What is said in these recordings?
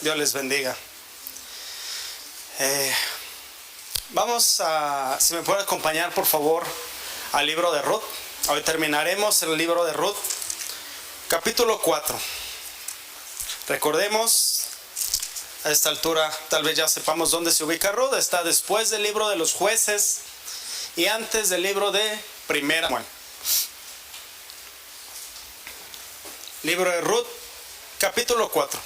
Dios les bendiga. Vamos a, si me puede acompañar por favor al libro de Ruth. Hoy terminaremos el libro de Ruth, capítulo 4. Recordemos, a esta altura tal vez ya sepamos dónde se ubica Ruth. Está después del libro de los jueces y antes del libro de Primera Samuel. Libro de Ruth, capítulo 4.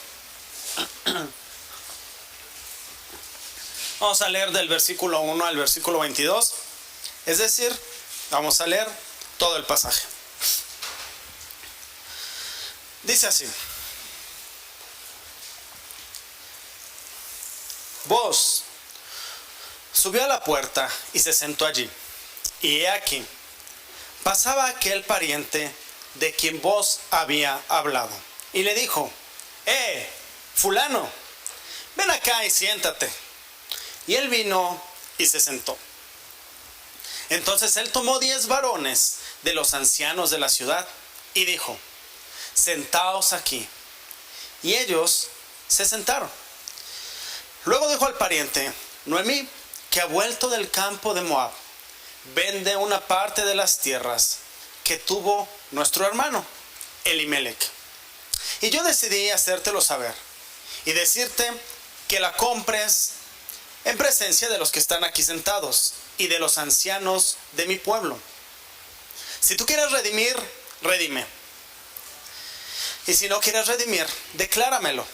Vamos a leer del versículo 1 al versículo 22. Es decir, vamos a leer todo el pasaje. Dice así: Boaz subió a la puerta y se sentó allí. Y he aquí, pasaba aquel pariente de quien Boaz había hablado. Y le dijo: fulano, ven acá y siéntate. Y él vino y se sentó. Entonces él tomó 10 varones de los ancianos de la ciudad y dijo: sentaos aquí. Y ellos se sentaron. Luego dijo al pariente: Noemí, que ha vuelto del campo de Moab, vende una parte de las tierras que tuvo nuestro hermano Elimelech. Y yo decidí hacértelo saber y decirte que la compres en presencia de los que están aquí sentados y de los ancianos de mi pueblo. Si tú quieres redimir, redime. Y si no quieres redimir, decláramelo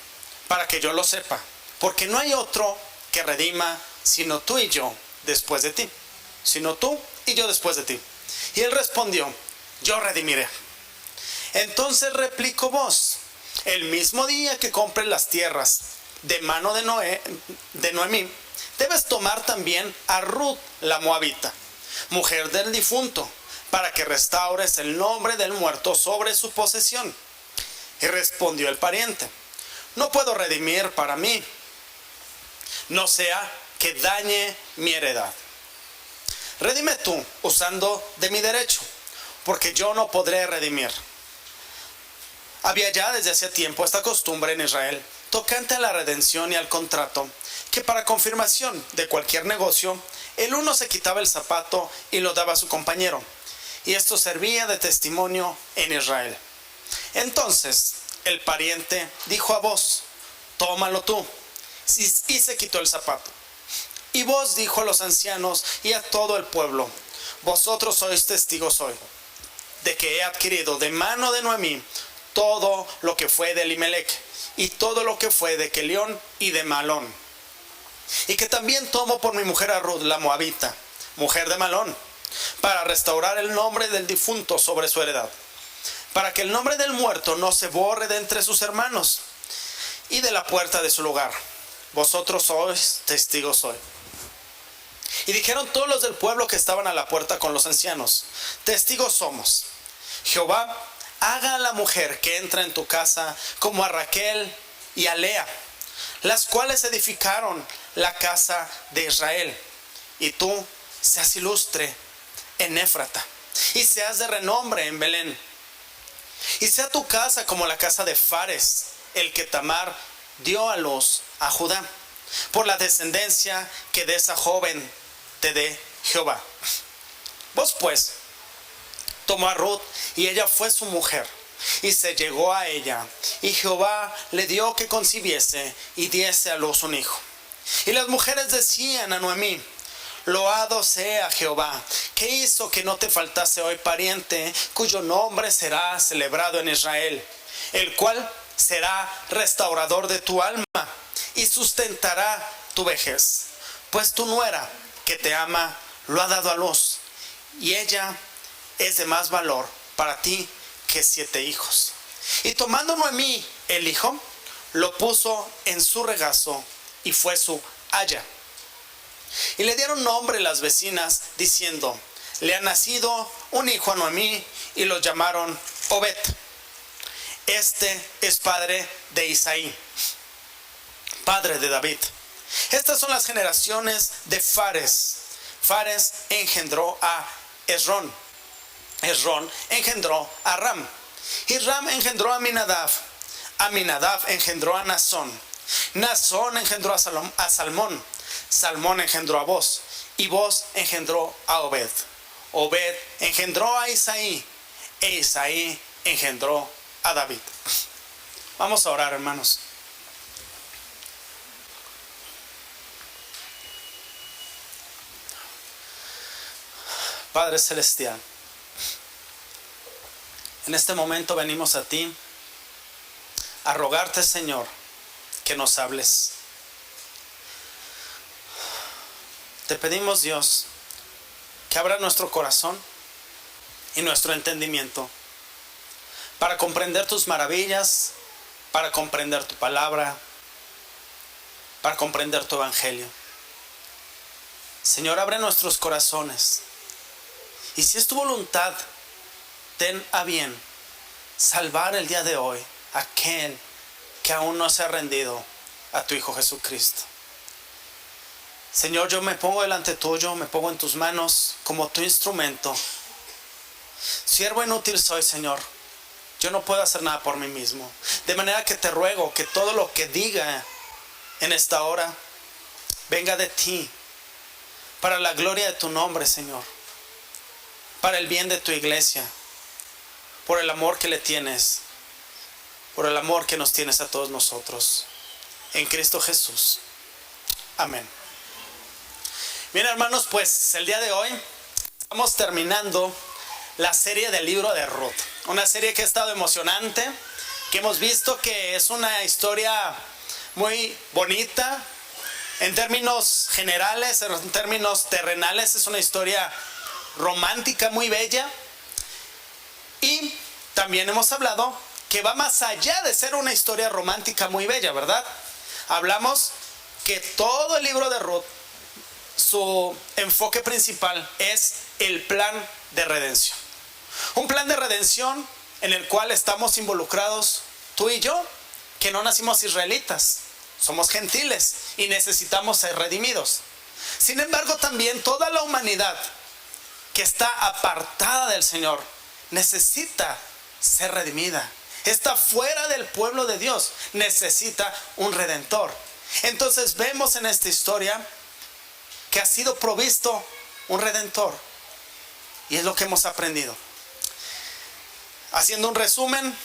para que yo lo sepa, porque no hay otro que redima sino tú y yo después de ti. Sino tú y yo después de ti. Y él respondió: yo redimiré. Entonces replicó Boaz: el mismo día que compres las tierras de mano de Noemí, debes tomar también a Ruth la moabita, mujer del difunto, para que restaures el nombre del muerto sobre su posesión. Y respondió el pariente: no puedo redimir para mí, no sea que dañe mi heredad. Redime tú usando de mi derecho, porque yo no podré redimir. Había ya desde hace tiempo esta costumbre en Israel, tocante a la redención y al contrato, que para confirmación de cualquier negocio, el uno se quitaba el zapato y lo daba a su compañero, y esto servía de testimonio en Israel. Entonces el pariente dijo a Boaz: tómalo tú. Y se quitó el zapato. Y Boaz dijo a los ancianos y a todo el pueblo: vosotros sois testigos hoy de que he adquirido de mano de Noemí todo lo que fue de Elimelech y todo lo que fue de Kelión y de Malón, y que también tomo por mi mujer a Ruth la moabita, mujer de Malón, para restaurar el nombre del difunto sobre su heredad, para que el nombre del muerto no se borre de entre sus hermanos y de la puerta de su lugar. Vosotros sois testigos hoy. Y dijeron todos los del pueblo que estaban a la puerta con los ancianos: testigos somos. Jehová haga a la mujer que entra en tu casa como a Raquel y a Lea, las cuales edificaron la casa de Israel. Y tú seas ilustre en Éfrata, y seas de renombre en Belén. Y sea tu casa como la casa de Fares, el que Tamar dio a luz a Judá, por la descendencia que de esa joven te dé Jehová. Vos pues tomó a Ruth, y ella fue su mujer, y se llegó a ella, y Jehová le dio que concibiese y diese a luz un hijo. Y las mujeres decían a Noemí: loado sea Jehová, que hizo que no te faltase hoy pariente, cuyo nombre será celebrado en Israel, el cual será restaurador de tu alma y sustentará tu vejez, pues tu nuera que te ama lo ha dado a luz, y ella es de más valor para ti que 7 hijos. Y tomando Noemí el hijo, lo puso en su regazo y fue su aya. Y le dieron nombre las vecinas diciendo: le ha nacido un hijo a Noemí, y lo llamaron Obed. Este es padre de Isaí, padre de David. Estas son las generaciones de Fares. Fares engendró a Esrón. Esrón engendró a Ram. Y Ram engendró a Aminadab. Aminadab engendró a Nazón. Naasón engendró a Salmón. Salmón engendró a Boz. Y Boz engendró a Obed. Obed engendró a Isaí. E Isaí engendró a David. Vamos a orar, hermanos. Padre Celestial, en este momento venimos a ti a rogarte, Señor, que nos hables. Te pedimos, Dios, que abra nuestro corazón y nuestro entendimiento para comprender tus maravillas, para comprender tu palabra, para comprender tu evangelio. Señor, abre nuestros corazones. Y si es tu voluntad, ten a bien salvar el día de hoy a aquel que aún no se ha rendido a tu Hijo Jesucristo. Señor, yo me pongo delante tuyo, me pongo en tus manos como tu instrumento. Siervo inútil soy, Señor. Yo no puedo hacer nada por mí mismo. De manera que te ruego que todo lo que diga en esta hora venga de ti, para la gloria de tu nombre, Señor, para el bien de tu iglesia, por el amor que le tienes, por el amor que nos tienes a todos nosotros, en Cristo Jesús. Amén. Bien, hermanos, pues el día de hoy estamos terminando la serie del libro de Ruth, una serie que ha estado emocionante, que hemos visto que es una historia muy bonita en términos generales, en términos terrenales, es una historia romántica muy bella. Y también hemos hablado que va más allá de ser una historia romántica muy bella, ¿verdad? Hablamos que todo el libro de Ruth, su enfoque principal es el plan de redención. Un plan de redención en el cual estamos involucrados tú y yo, que no nacimos israelitas, somos gentiles y necesitamos ser redimidos. Sin embargo, también toda la humanidad que está apartada del Señor necesita ser redimida. Está fuera del pueblo de Dios, necesita un redentor. Entonces vemos en esta historia que ha sido provisto un redentor, y es lo que hemos aprendido. Haciendo un resumen,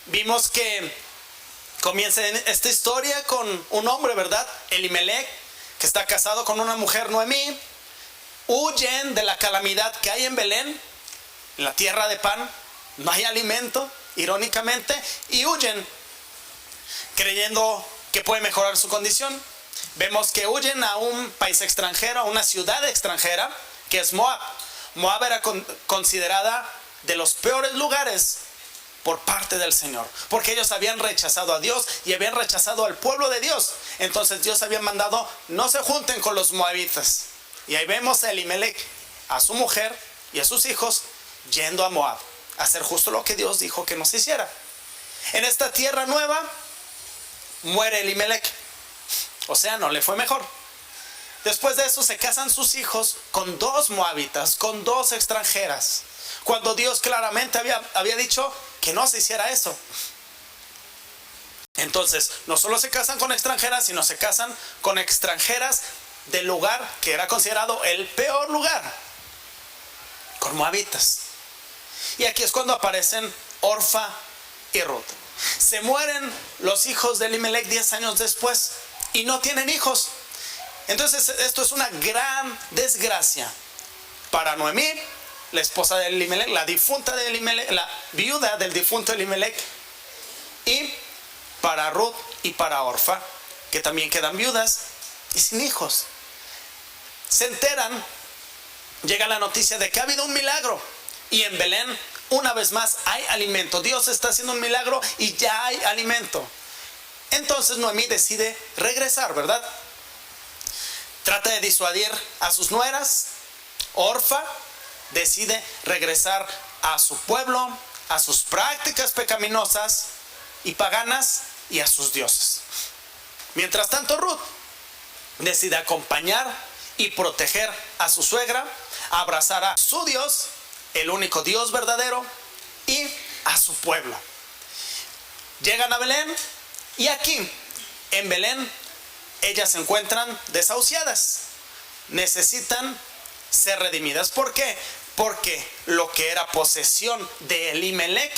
vimos que comienza esta historia con un hombre, ¿verdad? Elimelech, que está casado con una mujer, Noemí. Huyen de la calamidad que hay en Belén, en la tierra de pan. No hay alimento, irónicamente, y huyen creyendo que puede mejorar su condición. Vemos que huyen a un país extranjero, a una ciudad extranjera, que es Moab. Moab era considerada de los peores lugares por parte del Señor, porque ellos habían rechazado a Dios y habían rechazado al pueblo de Dios. Entonces Dios había mandado: no se junten con los moabitas. Y ahí vemos a Elimelech, a su mujer y a sus hijos yendo a Moab a hacer justo lo que Dios dijo que no se hiciera. En esta tierra nueva muere Elimelech, o sea, no le fue mejor. Después de eso se casan sus hijos con dos moabitas, con dos extranjeras, cuando Dios claramente había dicho que no se hiciera eso. Entonces no solo se casan con extranjeras, sino se casan con extranjeras del lugar que era considerado el peor lugar, con moabitas. Y aquí es cuando aparecen Orfa y Ruth. Se mueren los hijos de Elimelech 10 años después y no tienen hijos. Entonces esto es una gran desgracia para Noemí, la esposa de Elimelech, la difunta de Elimelech, la viuda del difunto Elimelech, y para Ruth y para Orfa, que también quedan viudas y sin hijos. Se enteran, llega la noticia de que ha habido un milagro, y en Belén una vez más hay alimento. Dios está haciendo un milagro y ya hay alimento. Entonces Noemí decide regresar, ¿verdad? Trata de disuadir a sus nueras. Orfa decide regresar a su pueblo, a sus prácticas pecaminosas y paganas y a sus dioses. Mientras tanto, Ruth decide acompañar y proteger a su suegra, abrazar a su Dios, el único Dios verdadero, y a su pueblo. llegan a Belén y aquí, en Belén, ellas se encuentran desahuciadas. Necesitan ser redimidas. ¿Por qué? Porque lo que era posesión de Elimelec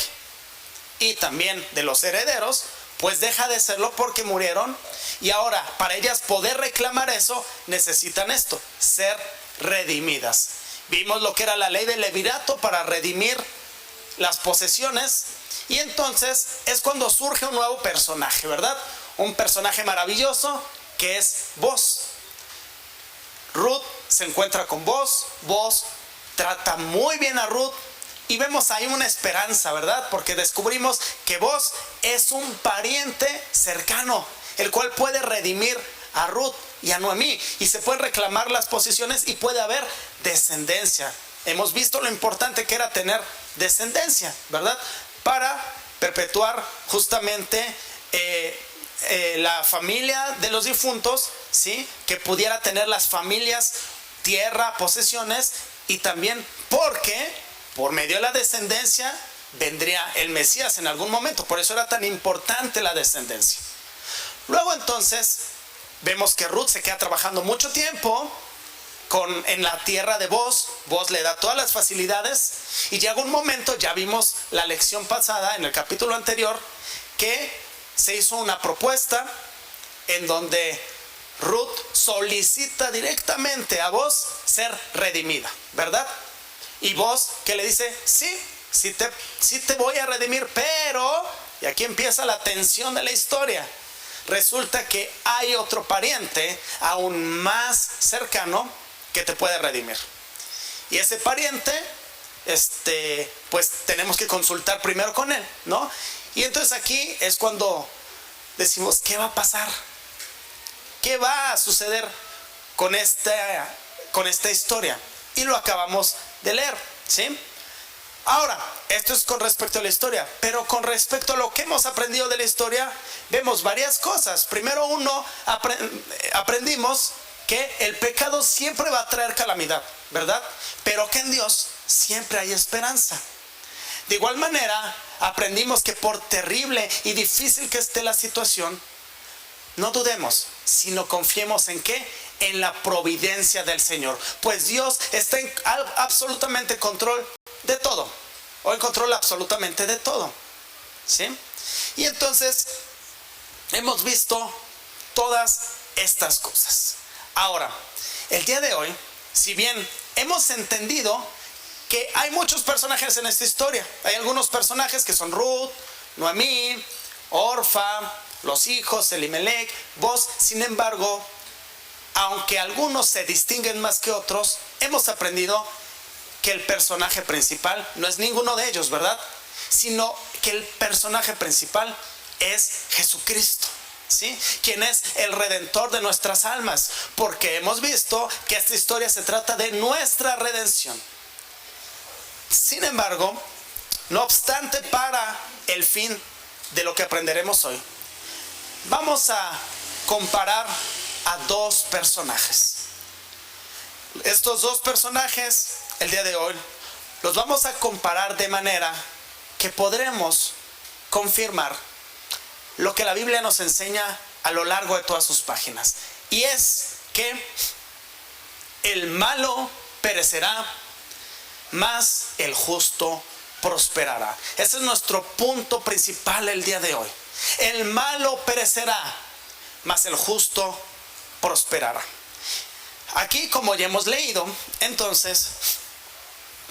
y también de los herederos, pues deja de serlo porque murieron. Y ahora, para ellas poder reclamar eso, necesitan esto, ser redimidas. Vimos lo que era la ley del levirato para redimir las posesiones. Y entonces es cuando surge un nuevo personaje, ¿verdad? Un personaje maravilloso que es Booz. Ruth se encuentra con Booz. Booz trata muy bien a Ruth. Y vemos ahí una esperanza, ¿verdad? Porque descubrimos que Booz es un pariente cercano, el cual puede redimir a Ruth y a Noemí. Y se pueden reclamar las posesiones y puede haber descendencia. Hemos visto lo importante que era tener descendencia, ¿verdad? Para perpetuar justamente la familia de los difuntos, ¿sí? Que pudiera tener las familias, tierra, posesiones, y también porque por medio de la descendencia vendría el Mesías en algún momento. Por eso era tan importante la descendencia. Luego entonces vemos que Ruth se queda trabajando mucho tiempo en la tierra de Booz. Booz le da todas las facilidades y llega un momento, ya vimos la lección pasada en el capítulo anterior, que se hizo una propuesta en donde Ruth solicita directamente a Booz ser redimida, ¿verdad? Y Booz, que le dice, sí te voy a redimir, pero, y aquí empieza la tensión de la historia, resulta que hay otro pariente aún más cercano que te puede redimir. Y ese pariente, pues tenemos que consultar primero con él, ¿no? Y entonces aquí es cuando decimos, ¿qué va a pasar? ¿Qué va a suceder con esta historia? Y lo acabamos de leer, ¿sí? Ahora, esto es con respecto a la historia, pero con respecto a lo que hemos aprendido de la historia, vemos varias cosas. Primero, aprendimos que el pecado siempre va a traer calamidad, ¿verdad? Pero que en Dios siempre hay esperanza. De igual manera, aprendimos que por terrible y difícil que esté la situación, no dudemos, sino confiemos en ¿qué? En la providencia del Señor. Pues Dios está en absolutamente control de todo, o en control absolutamente de todo, ¿sí? Y entonces hemos visto todas estas cosas. Ahora, el día de hoy, si bien hemos entendido que hay muchos personajes en esta historia, hay algunos personajes que son Ruth, Noemí, Orfa, los hijos, Elimelec, Booz. Sin embargo, aunque algunos se distinguen más que otros, hemos aprendido que el personaje principal no es ninguno de ellos, ¿verdad? Sino que el personaje principal es Jesucristo, ¿sí? Quien es el redentor de nuestras almas, porque hemos visto que esta historia se trata de nuestra redención. Sin embargo, no obstante, para el fin de lo que aprenderemos hoy, vamos a comparar a dos personajes. Estos dos personajes, el día de hoy, los vamos a comparar de manera que podremos confirmar lo que la Biblia nos enseña a lo largo de todas sus páginas. Y es que el malo perecerá, mas el justo prosperará. Ese es nuestro punto principal el día de hoy. El malo perecerá, mas el justo prosperará. Aquí, como ya hemos leído, entonces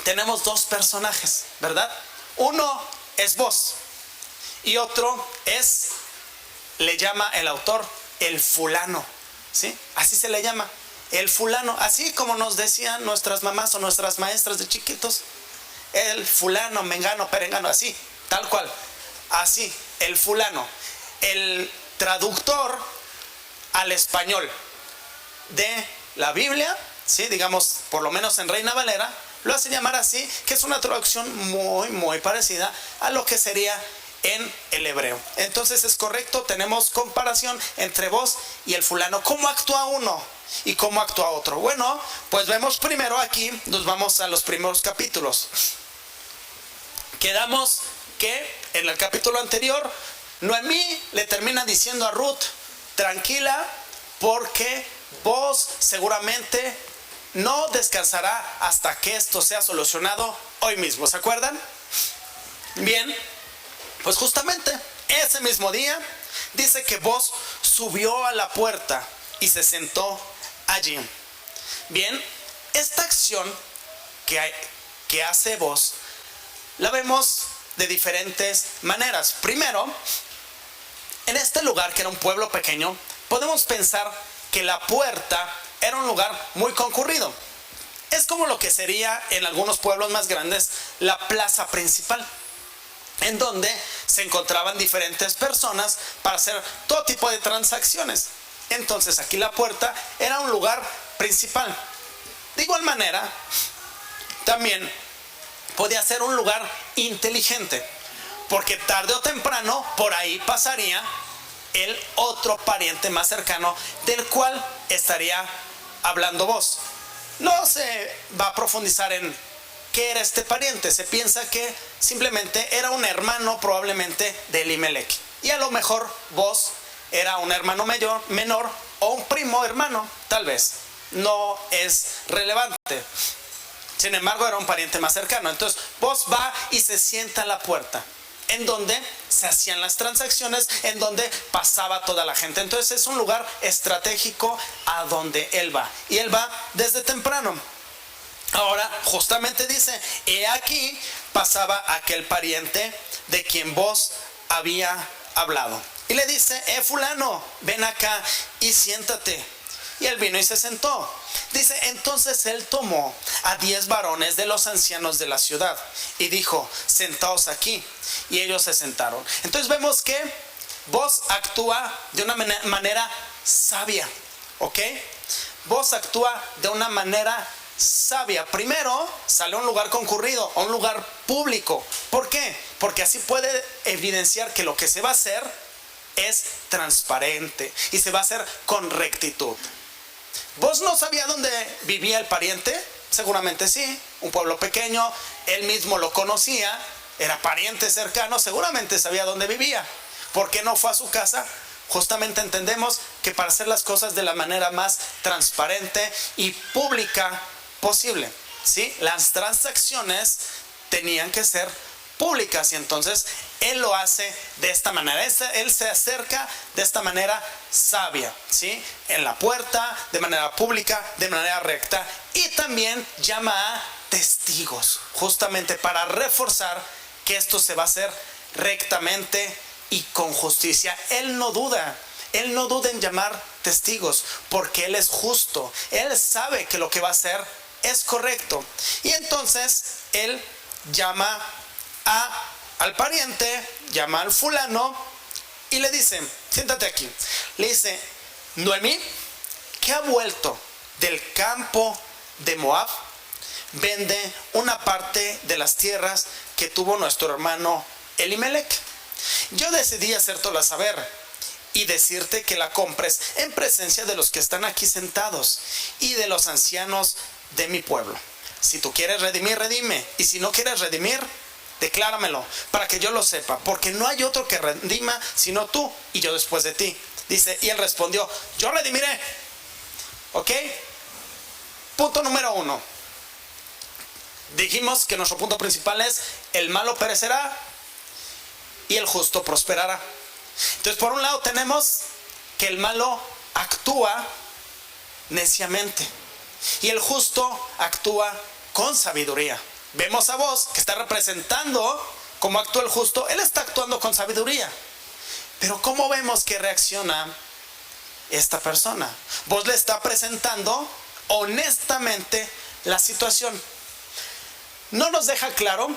tenemos dos personajes, ¿verdad? Uno es Booz y otro es, le llama el autor, el fulano, ¿sí? Así se le llama, el fulano, así como nos decían nuestras mamás o nuestras maestras de chiquitos, el fulano, mengano, perengano, así, tal cual, así, el fulano. El traductor al español de la Biblia, ¿sí? Digamos, por lo menos en Reina Valera, lo hace llamar así, que es una traducción muy parecida a lo que sería en el hebreo. Entonces es correcto, tenemos comparación entre Booz y el fulano. ¿Cómo actúa uno y cómo actúa otro? Bueno, pues vemos primero aquí, nos vamos a los primeros capítulos. Quedamos que en el capítulo anterior Noemí le termina diciendo a Ruth, tranquila, porque vos seguramente no descansará hasta que esto sea solucionado hoy mismo. ¿Se acuerdan? Bien, pues justamente ese mismo día dice que Booz subió a la puerta y se sentó allí. Bien, esta acción que hace Booz la vemos de diferentes maneras. Primero, en este lugar, que era un pueblo pequeño, podemos pensar que la puerta era un lugar muy concurrido. Es como lo que sería en algunos pueblos más grandes la plaza principal, en donde se encontraban diferentes personas para hacer todo tipo de transacciones. Entonces aquí la puerta era un lugar principal. De igual manera, también podía ser un lugar inteligente, porque tarde o temprano por ahí pasaría el otro pariente más cercano del cual estaría hablando Booz. No se va a profundizar en qué era este pariente. Se piensa que simplemente era un hermano probablemente de Elimelech, y a lo mejor Booz era un hermano menor o un primo hermano, tal vez. No es relevante. Sin embargo, era un pariente más cercano. Entonces Booz va y se sienta en la puerta, en donde se hacían las transacciones, en donde pasaba toda la gente. Entonces es un lugar estratégico a donde él va, y él va desde temprano. Ahora justamente dice, he aquí pasaba aquel pariente de quien Booz había hablado, y le dice, fulano, ven acá y siéntate. Y él vino y se sentó. Dice, entonces él tomó a 10 varones de los ancianos de la ciudad y dijo, sentaos aquí. Y ellos se sentaron. Entonces vemos que Booz actúa de una manera sabia, ¿ok? Booz actúa de una manera sabia. Primero sale a un lugar concurrido, a un lugar público. ¿Por qué? Porque así puede evidenciar que lo que se va a hacer es transparente y se va a hacer con rectitud. ¿Booz no sabía dónde vivía el pariente? Seguramente sí, un pueblo pequeño, él mismo lo conocía, era pariente cercano, seguramente sabía dónde vivía. ¿Por qué no fue a su casa? Justamente entendemos que para hacer las cosas de la manera más transparente y pública posible, ¿sí? Las transacciones tenían que ser públicas, y entonces él lo hace de esta manera. Él se acerca de esta manera sabia, ¿sí? En la puerta, de manera pública, de manera recta, y también llama a testigos, justamente para reforzar que esto se va a hacer rectamente y con justicia. Él no duda en llamar testigos, porque él es justo, él sabe que lo que va a hacer es correcto. Y entonces él llama al pariente, llama al fulano y le dice, siéntate aquí. Le dice, Noemí, que ha vuelto del campo de Moab, vende una parte de las tierras que tuvo nuestro hermano Elimelech. Yo decidí hacértela saber y decirte que la compres en presencia de los que están aquí sentados y de los ancianos de mi pueblo. Si tú quieres redimir, redime, y si no quieres redimir, decláramelo para que yo lo sepa, porque no hay otro que redima sino tú y yo después de ti. Dice, y él respondió, yo redimiré. ¿Ok? Punto número 1. Dijimos que nuestro punto principal es, el malo perecerá y el justo prosperará. Entonces, por un lado tenemos que el malo actúa neciamente y el justo actúa con sabiduría. Vemos a Booz que está representando cómo actúa el justo. Él está actuando con sabiduría. Pero ¿cómo vemos que reacciona esta persona? Booz le está presentando honestamente la situación. No nos deja claro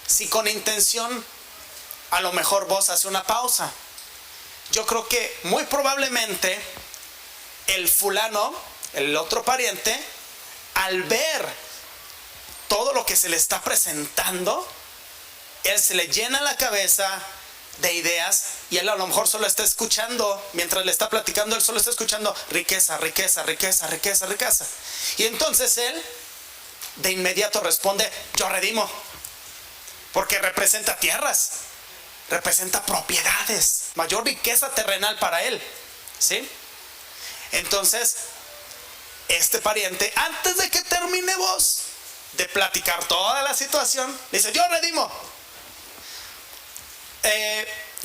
si con intención a lo mejor Booz hace una pausa. Yo creo que muy probablemente el fulano, el otro pariente, al ver todo lo que se le está presentando, él se le llena la cabeza de ideas, y él a lo mejor solo está escuchando, mientras le está platicando, él solo está escuchando riqueza, riqueza, riqueza, riqueza, riqueza. Y entonces él de inmediato responde, yo redimo, porque representa tierras. representa propiedades, mayor riqueza terrenal para él, ¿sí? Entonces, este pariente, antes de que termine vos de platicar toda la situación, dice: yo redimo.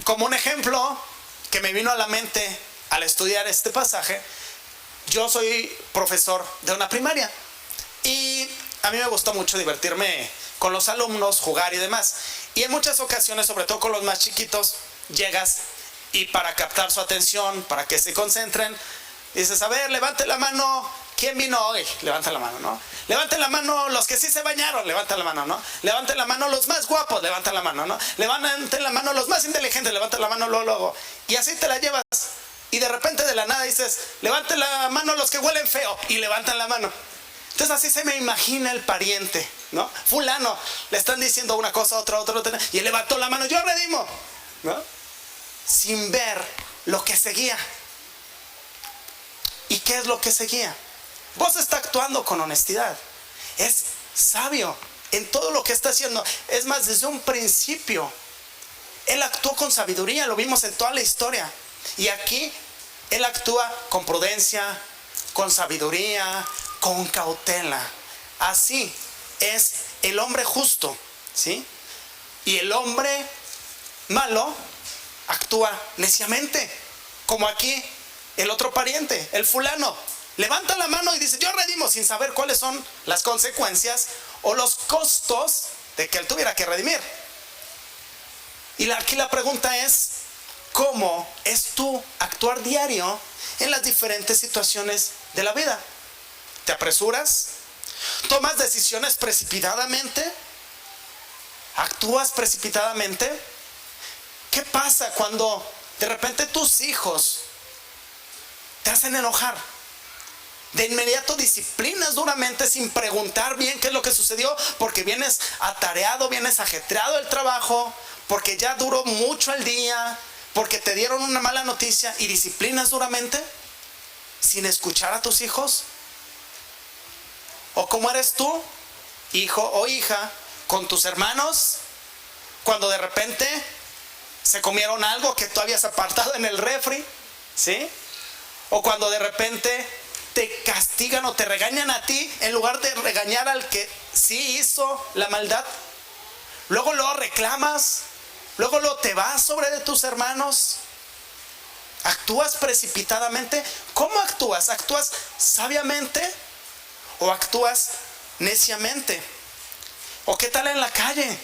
Como un ejemplo que me vino a la mente al estudiar este pasaje, yo soy profesor de una primaria y a mí me gusta mucho divertirme con los alumnos, jugar y demás. Y en muchas ocasiones, sobre todo con los más chiquitos, llegas y para captar su atención, para que se concentren, dices: a ver, levante la mano, ¿quién vino hoy? Levanta la mano, ¿no? Levanten la mano los que sí se bañaron, levanten la mano, ¿no? Levanten la mano los más guapos, levanten la mano, ¿no? Levanten la mano los más inteligentes, levanten la mano luego. Y así te la llevas. Y de repente de la nada dices: levanten la mano los que huelen feo, y levantan la mano. Entonces así se me imagina el pariente, ¿no? Fulano, le están diciendo una cosa, otra, y él levantó la mano: yo redimo, ¿no? Sin ver lo que seguía. ¿Y qué es lo que seguía? Vos está actuando con honestidad. Es sabio en todo lo que está haciendo. Es más, desde un principio, él actuó con sabiduría. Lo vimos en toda la historia. Y aquí, él actúa con prudencia, con sabiduría, con cautela. Así es el hombre justo, ¿sí? Y el hombre malo actúa neciamente. Como aquí, el otro pariente, el fulano, levanta la mano y dice: yo redimo, sin saber cuáles son las consecuencias o los costos de que él tuviera que redimir. Y aquí la pregunta es: ¿cómo es tu actuar diario en las diferentes situaciones de la vida? ¿Te apresuras? ¿Tomas decisiones precipitadamente? ¿Actúas precipitadamente? ¿Qué pasa cuando de repente tus hijos te hacen enojar? De inmediato disciplinas duramente sin preguntar bien qué es lo que sucedió, porque vienes atareado, vienes ajetreado del trabajo, porque ya duró mucho el día, porque te dieron una mala noticia, y disciplinas duramente sin escuchar a tus hijos. ¿O cómo eres tú, hijo o hija, con tus hermanos, cuando de repente se comieron algo que tú habías apartado en el refri, ¿sí? O cuando de repente te castigan o te regañan a ti en lugar de regañar al que sí hizo la maldad. Luego lo reclamas, luego lo te vas sobre de tus hermanos. ¿Actúas precipitadamente? ¿Cómo actúas? ¿Actúas sabiamente o actúas neciamente? ¿O qué tal en la calle?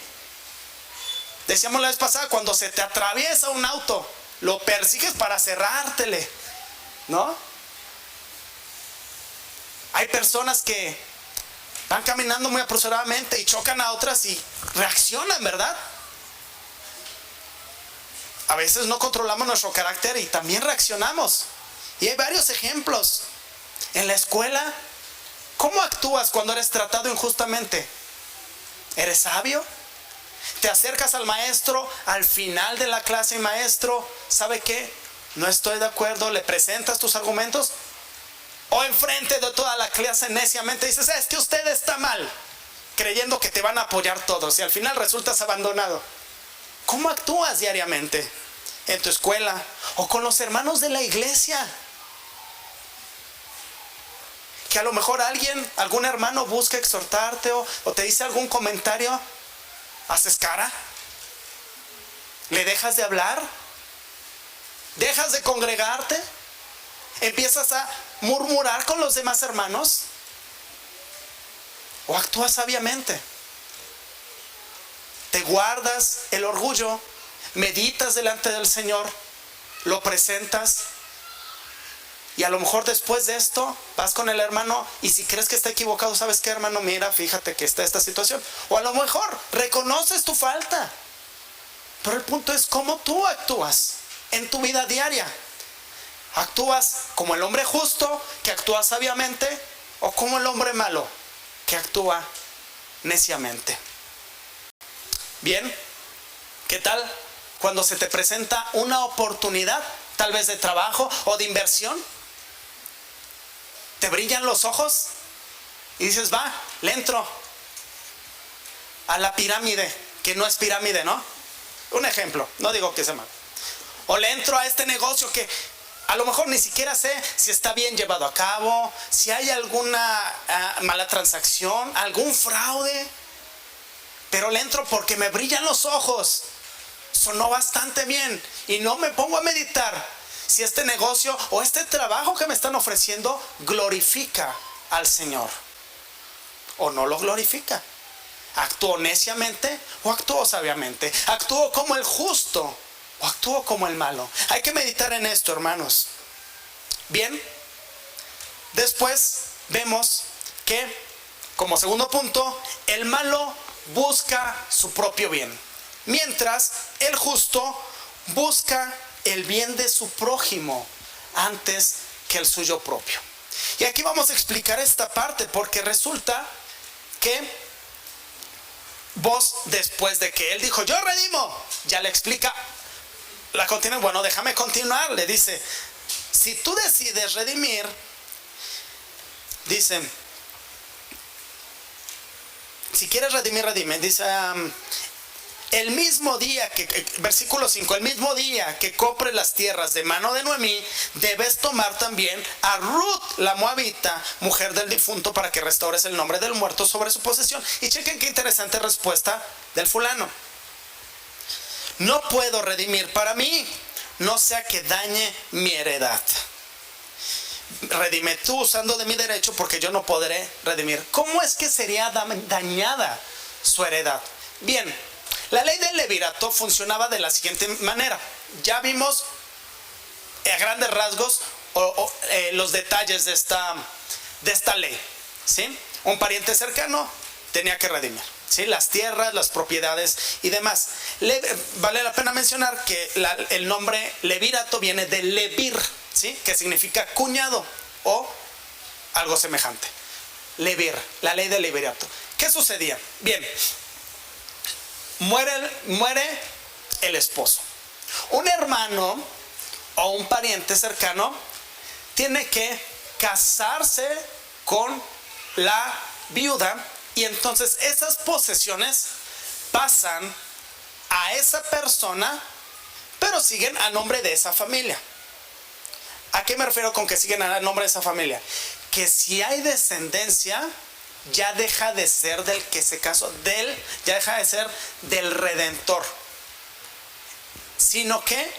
Decíamos la vez pasada, cuando se te atraviesa un auto, lo persigues para cerrártele, ¿no? Hay personas que van caminando muy apresuradamente y chocan a otras y reaccionan, ¿verdad? A veces no controlamos nuestro carácter y también reaccionamos. Y hay varios ejemplos. En la escuela, ¿cómo actúas cuando eres tratado injustamente? ¿Eres sabio? ¿Te acercas al maestro al final de la clase y: maestro, ¿sabe qué? No estoy de acuerdo, le presentas tus argumentos? ¿O enfrente de toda la clase neciamente dices: es que usted está mal, creyendo que te van a apoyar todos, y al final resultas abandonado? ¿Cómo actúas diariamente? ¿En tu escuela o con los hermanos de la iglesia? Que a lo mejor algún hermano busca exhortarte o te dice algún comentario, ¿haces cara? ¿Le dejas de hablar? ¿Dejas de congregarte? ¿Empiezas a murmurar con los demás hermanos? ¿O actúas sabiamente? ¿Te guardas el orgullo? ¿Meditas delante del Señor? ¿Lo presentas? Y a lo mejor después de esto vas con el hermano, y si crees que está equivocado: ¿sabes qué, hermano? Mira, fíjate que está esta situación. O a lo mejor reconoces tu falta. Pero el punto es cómo tú actúas en tu vida diaria. ¿Actúas como el hombre justo, que actúa sabiamente, o como el hombre malo, que actúa neciamente? Bien, ¿qué tal cuando se te presenta una oportunidad, tal vez de trabajo o de inversión? ¿Te brillan los ojos? Y dices: va, le entro a la pirámide, que no es pirámide, ¿no? Un ejemplo, no digo que sea malo. O le entro a este negocio que a lo mejor ni siquiera sé si está bien llevado a cabo, si hay alguna mala transacción, algún fraude. Pero le entro porque me brillan los ojos. Sonó bastante bien. Y no me pongo a meditar si este negocio o este trabajo que me están ofreciendo glorifica al Señor o no lo glorifica. ¿Actúo neciamente o actúo sabiamente? ¿Actúo como el justo o actúo como el malo? Hay que meditar en esto, hermanos. Bien, después vemos que, como segundo punto, el malo busca su propio bien, mientras el justo busca el bien de su prójimo antes que el suyo propio. Y aquí vamos a explicar esta parte, porque resulta que vos, después de que él dijo yo redimo, ya le explica la continua. Bueno, déjame continuar. Le dice, si tú decides redimir, dice, si quieres redimir, redime. Dice, el mismo día que, versículo 5, el mismo día que compres las tierras de mano de Noemí, debes tomar también a Ruth, la moabita, mujer del difunto, para que restaures el nombre del muerto sobre su posesión. Y chequen qué interesante respuesta del fulano. No puedo redimir para mí, no sea que dañe mi heredad. Redime tú usando de mi derecho, porque yo no podré redimir. ¿Cómo es que sería dañada su heredad? Bien, la ley del levirato funcionaba de la siguiente manera. Ya vimos a grandes rasgos los detalles de esta ley, ¿sí? Un pariente cercano tenía que redimir, ¿sí? Las tierras, las propiedades y demás. Vale la pena mencionar que el nombre levirato viene de levir, ¿sí? Que significa cuñado o algo semejante. Levir, la ley del levirato. ¿Qué sucedía? Bien, muere el esposo. Un hermano o un pariente cercano tiene que casarse con la viuda, y entonces esas posesiones pasan a esa persona, pero siguen a nombre de esa familia. ¿A qué me refiero con que siguen a nombre de esa familia? Que si hay descendencia, ya deja de ser del que se casó, ya deja de ser del redentor, sino que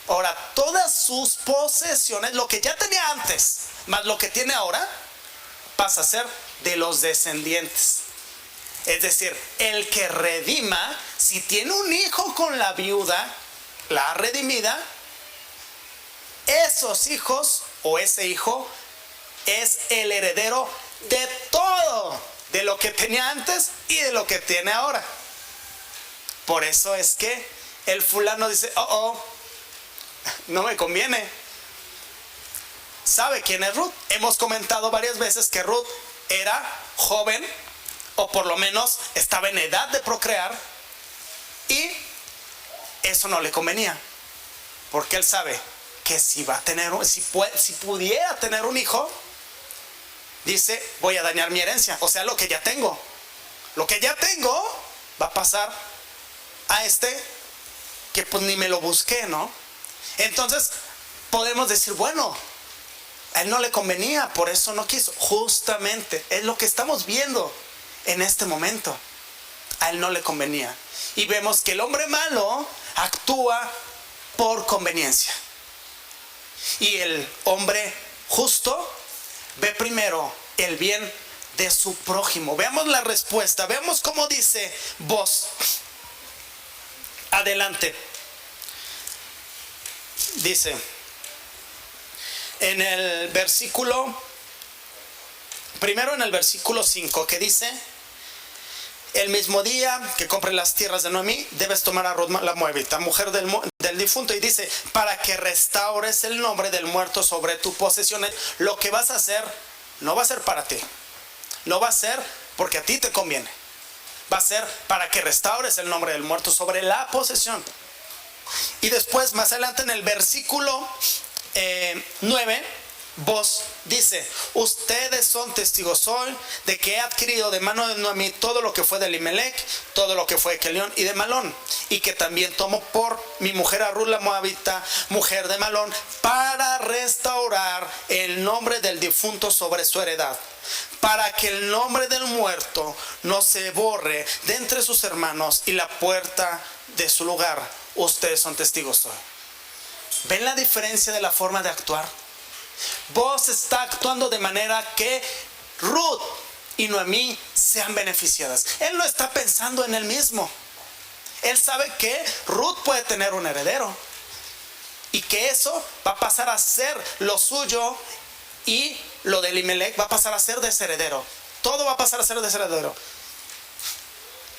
ahora todas sus posesiones, lo que ya tenía antes, más lo que tiene ahora, pasa a ser de los descendientes. Es decir, el que redima, si tiene un hijo con la viuda, la redimida, esos hijos o ese hijo es el heredero de todo, de lo que tenía antes y de lo que tiene ahora. Por eso es que el fulano dice, no me conviene. ¿Sabe quién es Ruth? Hemos comentado varias veces que Ruth era joven, o por lo menos estaba en edad de procrear, y eso no le convenía, porque él sabe que si pudiera tener un hijo, dice, voy a dañar mi herencia. O sea, lo que ya tengo va a pasar a este que pues ni me lo busqué, ¿no? Entonces podemos decir, bueno, a él no le convenía, por eso no quiso. Justamente es lo que estamos viendo en este momento. A él no le convenía. Y vemos que el hombre malo actúa por conveniencia, y el hombre justo ve primero el bien de su prójimo. Veamos la respuesta, veamos cómo dice vos. Adelante. Dice en el versículo, primero en el versículo 5, que dice, el mismo día que compres las tierras de Noemí, debes tomar a Ruth la moabita, mujer del difunto, y dice, para que restaures el nombre del muerto sobre tu posesión. Lo que vas a hacer no va a ser para ti, no va a ser porque a ti te conviene, va a ser para que restaures el nombre del muerto sobre la posesión. Y después, más adelante en el versículo 9, Vos, dice, ustedes son testigos hoy de que he adquirido de mano de Noemí todo lo que fue de Elimelech, todo lo que fue de Kelión y de Malón, y que también tomo por mi mujer a Ruth la Moabita, mujer de Malón, para restaurar el nombre del difunto sobre su heredad, para que el nombre del muerto no se borre de entre sus hermanos y la puerta de su lugar. Ustedes son testigos hoy. ¿Ven la diferencia de la forma de actuar? Vos está actuando de manera que Ruth y Noemí sean beneficiadas. Él no está pensando en él mismo. Él sabe que Ruth puede tener un heredero y que eso va a pasar a ser lo suyo, y lo de Elimelech va a pasar a ser de ese heredero. Todo va a pasar a ser de ese heredero.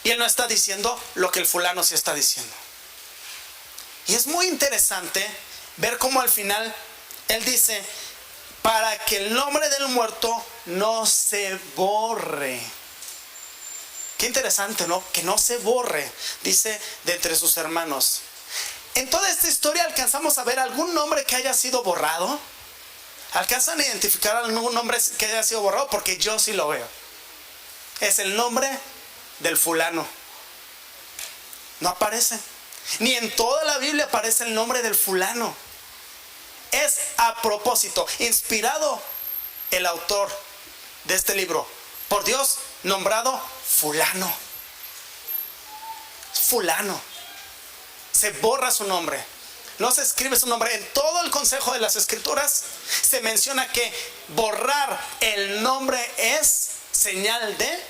Y él no está diciendo lo que el fulano sí está diciendo. Y es muy interesante ver cómo al final él dice, para que el nombre del muerto no se borre. Qué interesante, ¿no? Que no se borre, dice, de entre sus hermanos. En toda esta historia alcanzamos a ver algún nombre que haya sido borrado. ¿Alcanzan a identificar algún nombre que haya sido borrado? Porque yo sí lo veo. Es el nombre del fulano. No aparece. Ni en toda la Biblia aparece el nombre del fulano. Es a propósito, inspirado el autor de este libro por Dios, nombrado fulano. Fulano. Se borra su nombre. No se escribe su nombre. En todo el consejo de las escrituras se menciona que borrar el nombre es señal de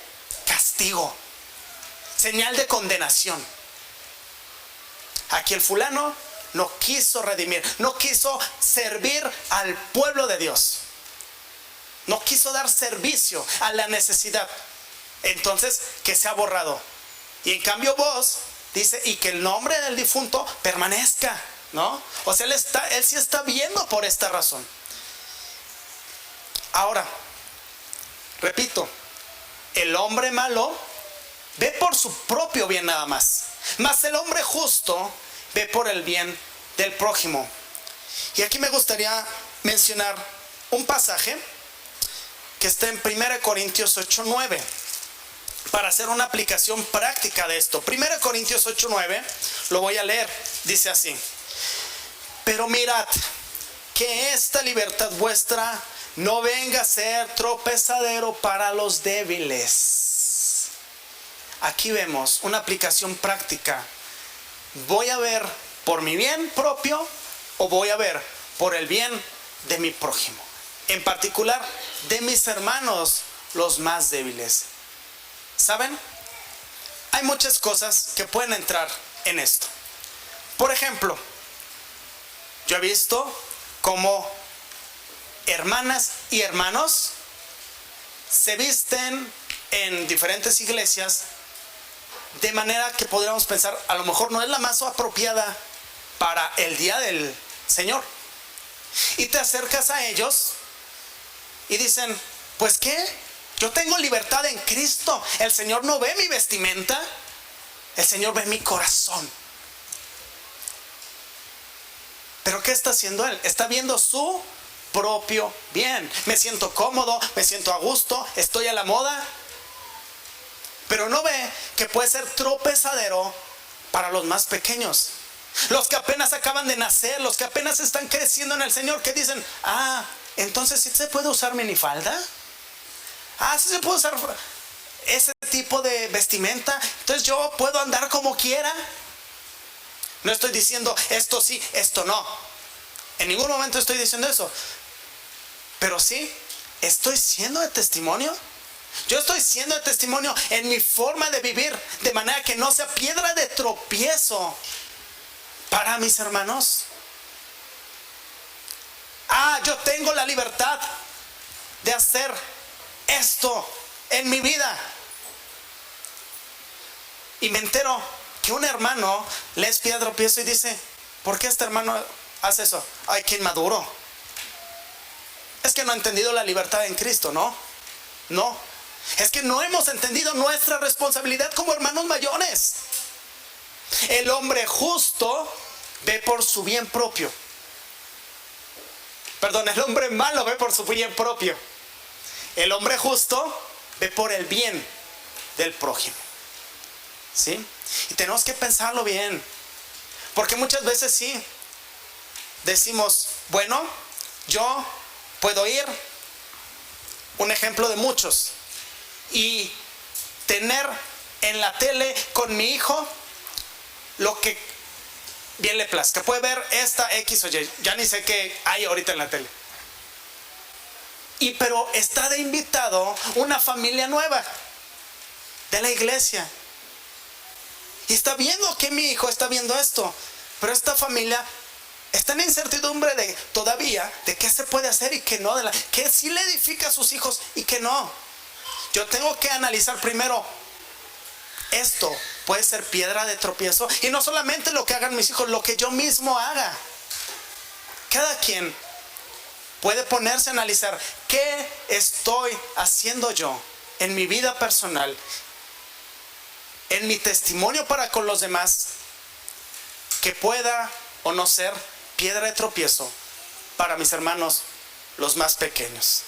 castigo, señal de condenación. Aquí el fulano no quiso redimir, no quiso servir al pueblo de Dios, no quiso dar servicio a la necesidad. Entonces, que se ha borrado. Y en cambio vos, dice, y que el nombre del difunto permanezca, ¿no? O sea, él sí está viendo por esta razón. Ahora, repito, el hombre malo ve por su propio bien nada más, mas el hombre justo ve por el bien del prójimo. Y aquí me gustaría mencionar un pasaje que está en 1 Corintios 8:9 para hacer una aplicación práctica de esto. 1 Corintios 8:9, lo voy a leer, dice así: pero mirad que esta libertad vuestra no venga a ser tropezadero para los débiles. Aquí vemos una aplicación práctica. ¿Voy a ver por mi bien propio o voy a ver por el bien de mi prójimo? En particular, de mis hermanos, los más débiles. ¿Saben? Hay muchas cosas que pueden entrar en esto. Por ejemplo, yo he visto cómo hermanas y hermanos se visten en diferentes iglesias de manera que podríamos pensar, a lo mejor no es la más apropiada para el día del Señor. Y te acercas a ellos y dicen, pues ¿qué? Yo tengo libertad en Cristo. El Señor no ve mi vestimenta, el Señor ve mi corazón. Pero ¿qué está haciendo Él? Está viendo su propio bien. Me siento cómodo, me siento a gusto, estoy a la moda. Pero no ve que puede ser tropezadero para los más pequeños, los que apenas acaban de nacer, los que apenas están creciendo en el Señor, que dicen, entonces ¿sí se puede usar minifalda? ¿Sí se puede usar ese tipo de vestimenta? Entonces yo puedo andar como quiera. No estoy diciendo esto sí, esto no. En ningún momento estoy diciendo eso. Pero sí, estoy siendo de testimonio. Yo estoy siendo de testimonio en mi forma de vivir, de manera que no sea piedra de tropiezo para mis hermanos. Yo tengo la libertad de hacer esto en mi vida. Y me entero que un hermano le es piedra de tropiezo y dice, ¿por qué este hermano hace eso? Ay, qué inmaduro. Es que no ha entendido la libertad en Cristo, ¿no? No. Es que no hemos entendido nuestra responsabilidad como hermanos mayores. El hombre justo ve por su bien propio. Perdón, el hombre malo ve por su bien propio. El hombre justo ve por el bien del prójimo. ¿Sí? Y tenemos que pensarlo bien. Porque muchas veces sí decimos, bueno, yo puedo ir, un ejemplo de muchos, y tener en la tele con mi hijo lo que bien le plazca. Puede ver esta X o Y, ya ni sé qué hay ahorita en la tele. Pero está de invitado una familia nueva de la iglesia. Y está viendo que mi hijo está viendo esto. Pero esta familia está en incertidumbre todavía de qué se puede hacer y qué no. Que sí le edifica a sus hijos y que no. Yo tengo que analizar primero. Esto puede ser piedra de tropiezo. Y no solamente lo que hagan mis hijos, lo que yo mismo haga. Cada quien puede ponerse a analizar qué estoy haciendo yo en mi vida personal, en mi testimonio para con los demás, que pueda o no ser piedra de tropiezo para mis hermanos los más pequeños.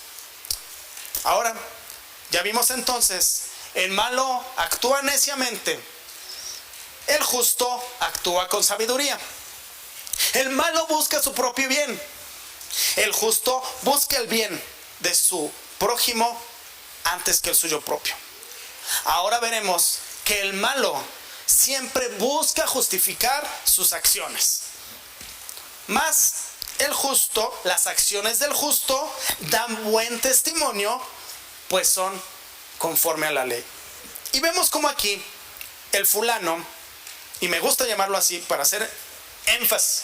Ahora, ya vimos entonces, el malo actúa neciamente, el justo actúa con sabiduría. El malo busca su propio bien, el justo busca el bien de su prójimo antes que el suyo propio. Ahora veremos que el malo siempre busca justificar sus acciones. Mas el justo, las acciones del justo dan buen testimonio, pues son conforme a la ley. Y vemos como aquí el fulano, y me gusta llamarlo así para hacer énfasis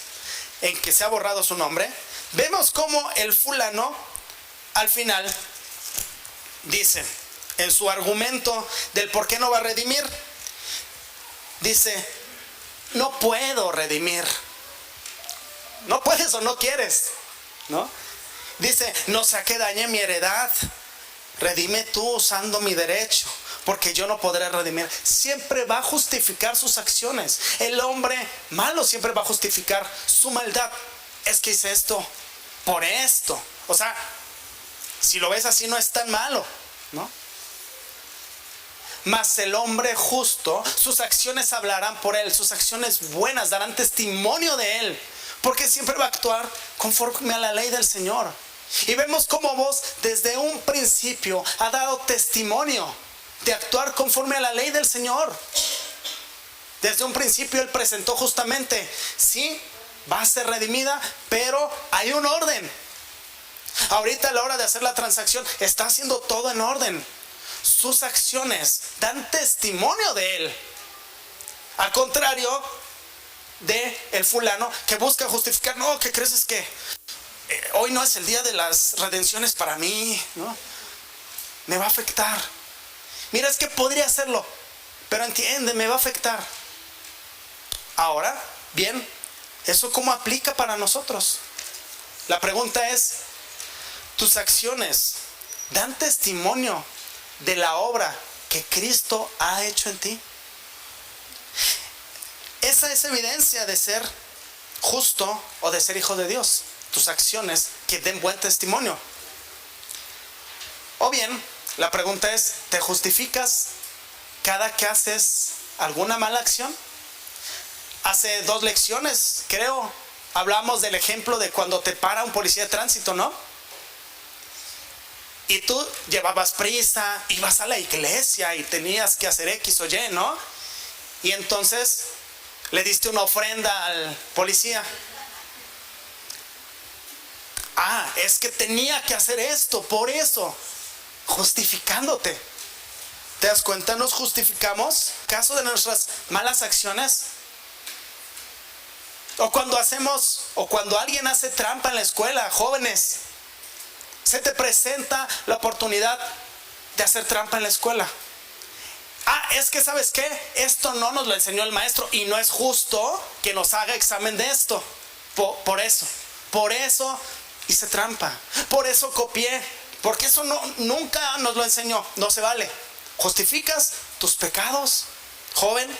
en que se ha borrado su nombre, vemos como el fulano al final dice, en su argumento del por qué no va a redimir, dice, no puedo redimir. No puedes o no quieres, ¿no? Dice, no sea que dañe mi heredad, redime tú usando mi derecho, porque yo no podré redimir. Siempre va a justificar sus acciones. El hombre malo siempre va a justificar su maldad. Es que hice esto por esto. O sea, si lo ves así no es tan malo, ¿no? Mas el hombre justo, sus acciones hablarán por él, sus acciones buenas darán testimonio de él, porque siempre va a actuar conforme a la ley del Señor. Y vemos cómo vos desde un principio ha dado testimonio de actuar conforme a la ley del Señor. Desde un principio Él presentó justamente, sí, va a ser redimida, pero hay un orden. Ahorita a la hora de hacer la transacción está haciendo todo en orden. Sus acciones dan testimonio de Él. Al contrario de el fulano que busca justificar, no, ¿qué crees? Es que hoy no es el día de las redenciones para mí, ¿no? Me va a afectar. Mira, es que podría hacerlo, pero entiende, me va a afectar. Ahora, bien, ¿eso cómo aplica para nosotros? La pregunta es, ¿tus acciones dan testimonio de la obra que Cristo ha hecho en ti? Esa es evidencia de ser justo o de ser hijo de Dios. Tus acciones que den buen testimonio. O bien, la pregunta es, ¿te justificas cada que haces alguna mala acción? Hace 2 lecciones, creo, hablamos del ejemplo de cuando te para un policía de tránsito, ¿no? Y tú llevabas prisa, ibas a la iglesia y tenías que hacer X o Y, ¿no? Y entonces le diste una ofrenda al policía. Ah, es que tenía que hacer esto, por eso, justificándote. ¿Te das cuenta? Nos justificamos caso de nuestras malas acciones. O cuando alguien hace trampa en la escuela, jóvenes, se te presenta la oportunidad de hacer trampa en la escuela. Ah, es que ¿sabes qué? Esto no nos lo enseñó el maestro y no es justo que nos haga examen de esto. Por eso hice trampa, por eso copié, porque eso nunca nos lo enseñó. No se vale. ¿Justificas tus pecados, joven?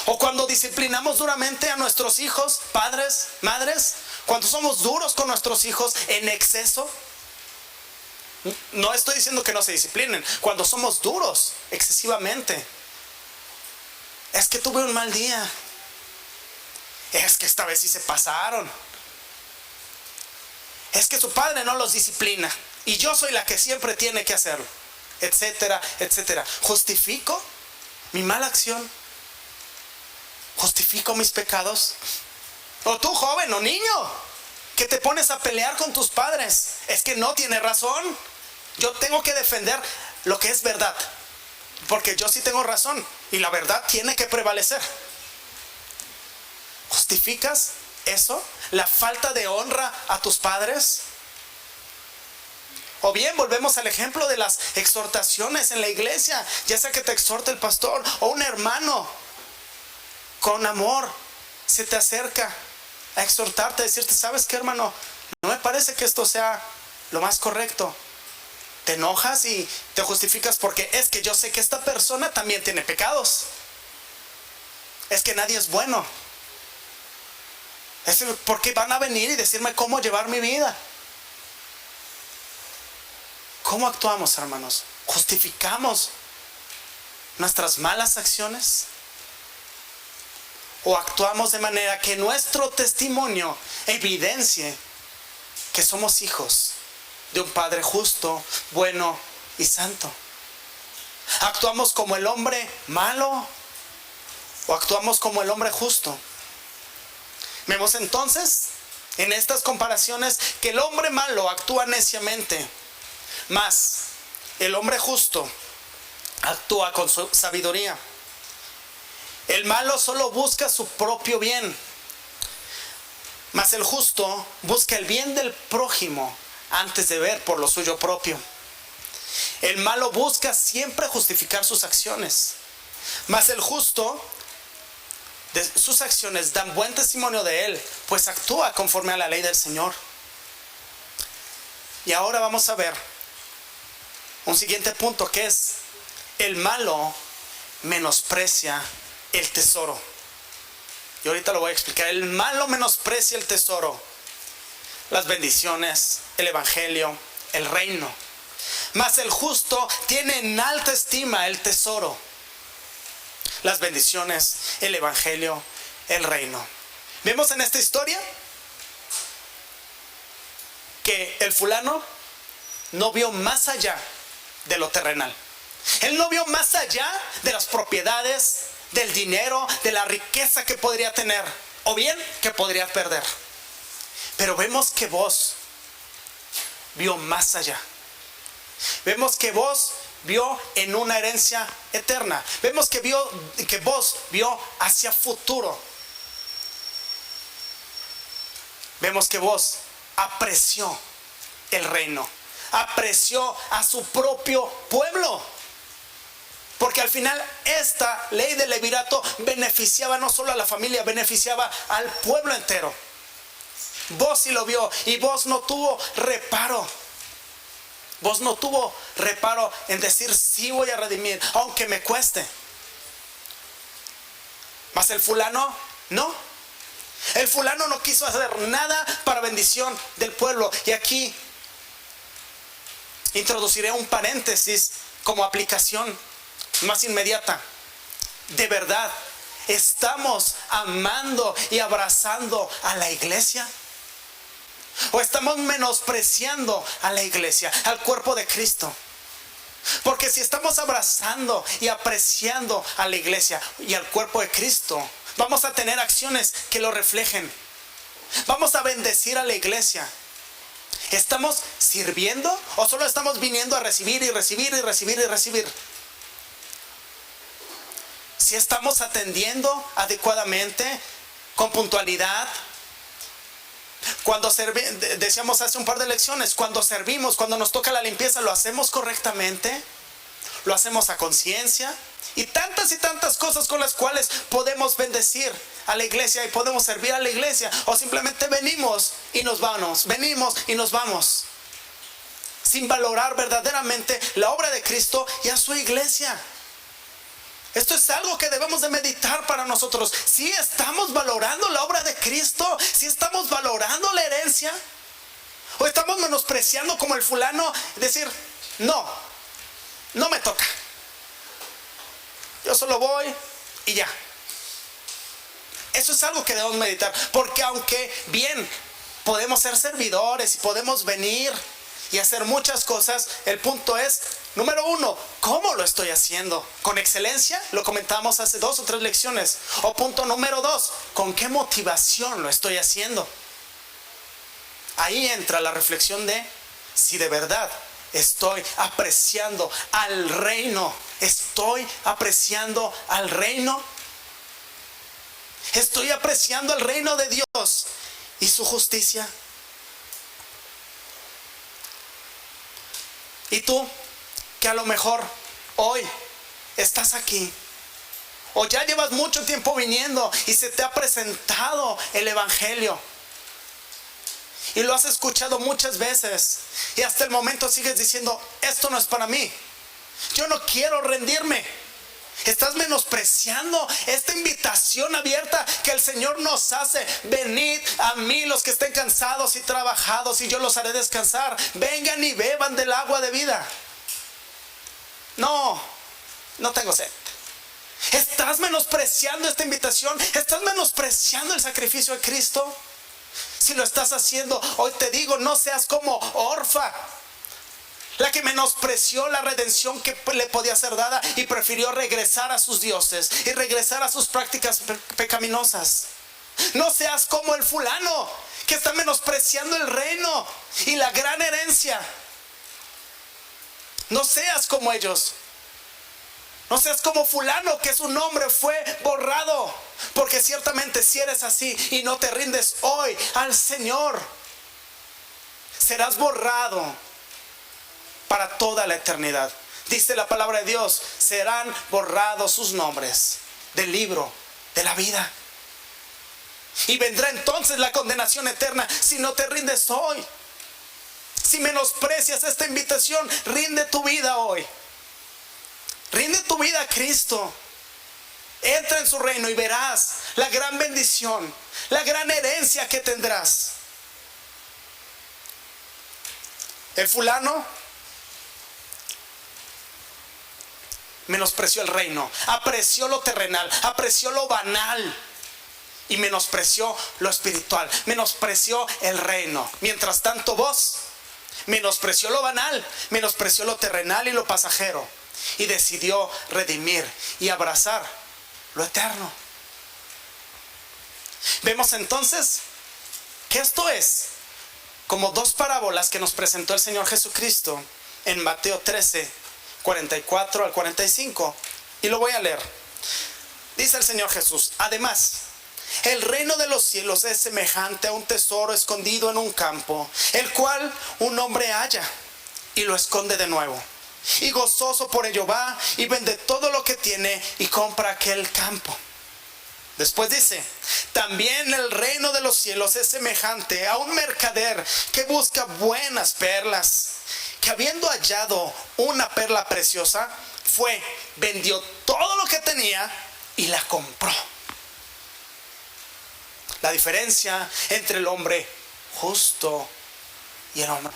O cuando disciplinamos duramente a nuestros hijos, padres, madres, Cuando somos duros con nuestros hijos en exceso. No estoy diciendo que no se disciplinen. Cuando somos duros excesivamente. Es que tuve un mal día. Es que esta vez sí se pasaron. Es que su padre no los disciplina y yo soy la que siempre tiene que hacerlo, etcétera, etcétera. ¿Justifico mi mala acción? ¿Justifico mis pecados? O tú, joven o niño, que te pones a pelear con tus padres. Es que no tiene razón. Yo tengo que defender lo que es verdad, porque yo sí tengo razón y la verdad tiene que prevalecer. ¿Justificas eso? ¿La falta de honra a tus padres? O bien volvemos al ejemplo de las exhortaciones en la iglesia, ya sea que te exhorte el pastor o un hermano con amor se te acerca a exhortarte, a decirte, ¿sabes qué, hermano? No me parece que esto sea lo más correcto. Te enojas y te justificas porque es que yo sé que esta persona también tiene pecados. Es que nadie es bueno. Es porque van a venir y decirme cómo llevar mi vida. ¿Cómo actuamos, hermanos? ¿Justificamos nuestras malas acciones? ¿O actuamos de manera que nuestro testimonio evidencie que somos hijos de un Padre justo, bueno y santo? ¿Actuamos como el hombre malo o actuamos como el hombre justo? Vemos entonces en estas comparaciones que el hombre malo actúa neciamente, mas el hombre justo actúa con su sabiduría. El malo solo busca su propio bien, mas el justo busca el bien del prójimo antes de ver por lo suyo propio. El malo busca siempre justificar sus acciones, mas el justo de sus acciones dan buen testimonio de él, pues actúa conforme a la ley del Señor. Y ahora vamos a ver un siguiente punto, que es: el malo menosprecia el tesoro. Y ahorita lo voy a explicar. El malo menosprecia el tesoro, las bendiciones, el evangelio, el reino. Mas el justo tiene en alta estima el tesoro, las bendiciones, el evangelio, el reino. Vemos en esta historia que el fulano no vio más allá de lo terrenal. Él no vio más allá de las propiedades, del dinero, de la riqueza que podría tener, o bien que podría perder. Pero vemos que vos vio más allá. Vemos que vos vio en una herencia eterna. Vemos que vos vio hacia futuro. Vemos que vos apreció el reino, apreció a su propio pueblo. Porque al final esta ley del levirato beneficiaba no solo a la familia, beneficiaba al pueblo entero. Vos sí lo vio y vos no tuvo reparo. Vos no tuvo reparo en decir, sí voy a redimir, aunque me cueste. Mas el fulano no. El fulano no quiso hacer nada para bendición del pueblo. Y aquí introduciré un paréntesis como aplicación más inmediata. ¿De verdad estamos amando y abrazando a la iglesia? ¿O estamos menospreciando a la iglesia, al cuerpo de Cristo? Porque si estamos abrazando y apreciando a la iglesia y al cuerpo de Cristo, vamos a tener acciones que lo reflejen. Vamos a bendecir a la iglesia. ¿Estamos sirviendo o solo estamos viniendo a recibir y recibir y recibir y recibir? Si estamos atendiendo adecuadamente, con puntualidad. Cuando decíamos hace un par de lecciones, cuando servimos, cuando nos toca la limpieza, ¿lo hacemos correctamente? ¿Lo hacemos a conciencia? Y tantas cosas con las cuales podemos bendecir a la iglesia y podemos servir a la iglesia. O simplemente venimos y nos vamos, venimos y nos vamos, sin valorar verdaderamente la obra de Cristo y a su iglesia. Esto es algo que debemos de meditar para nosotros. Si estamos valorando la obra de Cristo, si estamos valorando la herencia, o estamos menospreciando como el fulano, decir, no me toca. Yo solo voy y ya. Eso es algo que debemos meditar, porque aunque bien podemos ser servidores y podemos venir y hacer muchas cosas, el punto es, número uno, ¿cómo lo estoy haciendo? ¿Con excelencia? Lo comentamos hace 2 o 3 lecciones. O punto número 2, ¿con qué motivación lo estoy haciendo? Ahí entra la reflexión de si de verdad estoy apreciando al reino. ¿Estoy apreciando al reino? ¿Estoy apreciando el reino de Dios y su justicia? Y tú, que a lo mejor hoy estás aquí, o ya llevas mucho tiempo viniendo y se te ha presentado el evangelio y lo has escuchado muchas veces y hasta el momento sigues diciendo, esto no es para mí, yo no quiero rendirme. Estás menospreciando esta invitación abierta que el Señor nos hace. Venid a mí los que estén cansados y trabajados, y yo los haré descansar. Vengan y beban del agua de vida. No tengo sed. ¿Estás menospreciando esta invitación? ¿Estás menospreciando el sacrificio de Cristo? Si lo estás haciendo, hoy te digo, no seas como Orfa, la que menospreció la redención que le podía ser dada y prefirió regresar a sus dioses y regresar a sus prácticas pecaminosas. No seas como el fulano que está menospreciando el reino y la gran herencia. No seas como ellos. No seas como fulano, que su nombre fue borrado. Porque ciertamente si eres así y no te rindes hoy al Señor, serás borrado para toda la eternidad. Dice la palabra de Dios, serán borrados sus nombres del libro de la vida. Y vendrá entonces la condenación eterna si no te rindes hoy. Si menosprecias esta invitación, rinde tu vida hoy. Rinde tu vida a Cristo. Entra en su reino y verás la gran bendición, la gran herencia que tendrás. El fulano menospreció el reino, apreció lo terrenal, apreció lo banal y menospreció lo espiritual, menospreció el reino. Mientras tanto vos menospreció lo banal, menospreció lo terrenal y lo pasajero y decidió redimir y abrazar lo eterno. Vemos entonces que esto es como 2 parábolas que nos presentó el Señor Jesucristo en Mateo 13, 44 al 45, y lo voy a leer. Dice el Señor Jesús: además, el reino de los cielos es semejante a un tesoro escondido en un campo, el cual un hombre halla y lo esconde de nuevo, y gozoso por ello va y vende todo lo que tiene y compra aquel campo. Después dice: también el reino de los cielos es semejante a un mercader que busca buenas perlas, que habiendo hallado una perla preciosa, fue, vendió todo lo que tenía y la compró. La diferencia entre el hombre justo y el hombre.